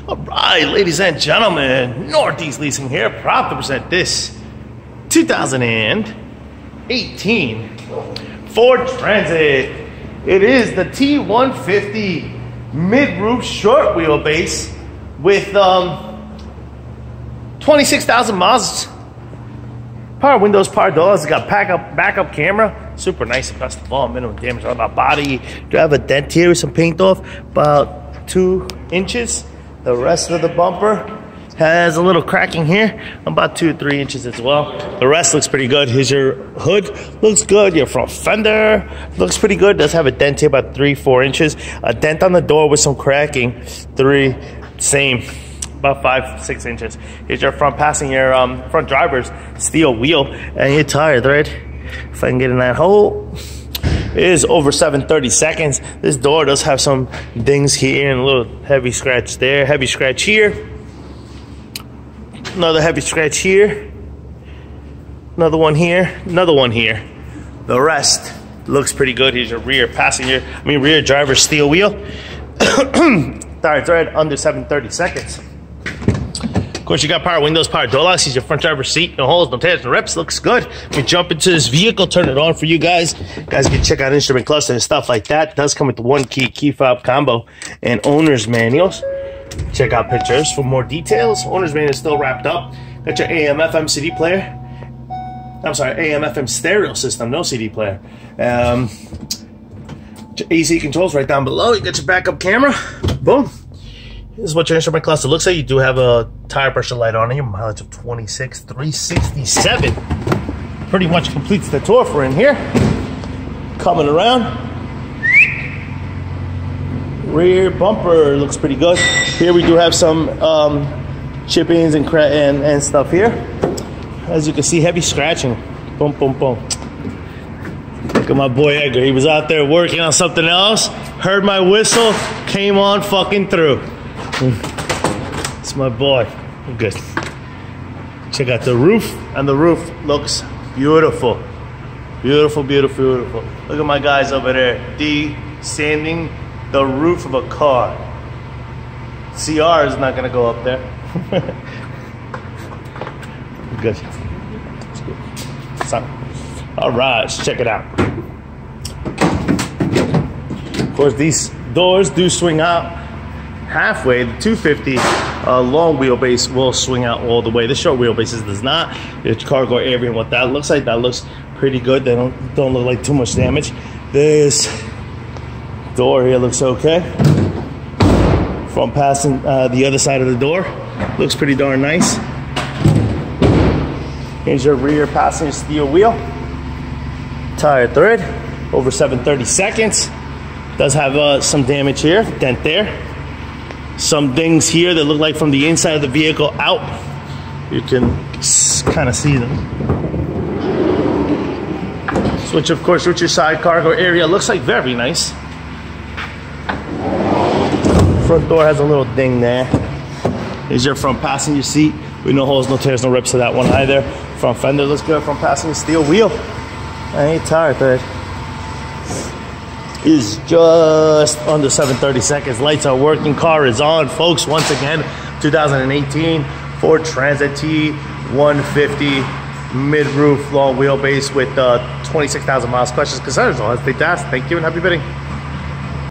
All right, ladies and gentlemen, Northeast Leasing here, proud to present this 2018 Ford Transit. It is the T-150 mid-roof short wheelbase with 26,000 miles. Power windows, power doors. It's got backup camera. Super nice. Best of all, minimum damage on the body. Do have a dent here with some paint off, about 2 inches. The rest of the bumper has a little cracking here, about 2 or 3 inches as well. The rest looks pretty good. Here's your hood. Looks good. Your front fender looks pretty good. Does have a dent here about 3-4 inches. A dent on the door with some cracking. Same. About 5-6 inches. Here's your front passenger, front driver's steel wheel, and your tire thread. If I can get in that hole, it is over 730 seconds. This door does have some dings here and a little heavy scratch there, heavy scratch here, another heavy scratch here, another one here, another one here. The rest looks pretty good. Here's your rear driver's steel wheel. Tire thread under 730 seconds. Of course, you got power windows, power door locks. Here's your front driver's seat. No holes, no tears, no rips. Looks good. We jump into this vehicle, turn it on for you guys. Guys can check out instrument cluster and stuff like that. It does come with the 1-key fob combo and owner's manuals. Check out pictures for more details. Owner's manual is still wrapped up. Got your AM FM CD player. I'm sorry, AM FM stereo system, no CD player. AC controls right down below. You got your backup camera. Boom. This is what your instrument cluster looks like. You do have a tire pressure light on it. Your mileage of 26,367. Pretty much completes the tour for in here. Coming around. Rear bumper looks pretty good. Here we do have some chippings and stuff here. As you can see, heavy scratching. Boom, boom, boom. Look at my boy Edgar. He was out there working on something else. Heard my whistle. Came on fucking through. It's my boy. I'm good. Check out the roof, and the roof looks beautiful. Beautiful, beautiful, beautiful. Look at my guys over there, sanding the roof of a car. CR is not gonna go up there. Good. It's good. So, all right, let's check it out. Of course, these doors do swing out halfway. The 250 long wheelbase will swing out all the way. The short wheelbase does not. There's cargo area and what that looks like. That looks pretty good. They don't look like too much damage. This door here looks okay. From passing the other side of the door, looks pretty darn nice. Here's your rear passenger steel wheel. Tire thread over 730 seconds. Does have some damage here, dent there. Some dings here that look like from the inside of the vehicle out. You can kind of see them. Switch, of course, with your side cargo area. Looks like very nice. Front door has a little ding there. Here's your front passenger seat with no holes, no tears, no rips to that one either. Front fender looks good. Front passenger steel wheel. And tire thread is just under 730 seconds. Lights are working. Car is on, folks. Once again, 2018 Ford Transit T-150 mid-roof long wheelbase with 26,000 miles. Questions, concerns, all hesitate to ask. Thank you and happy bidding.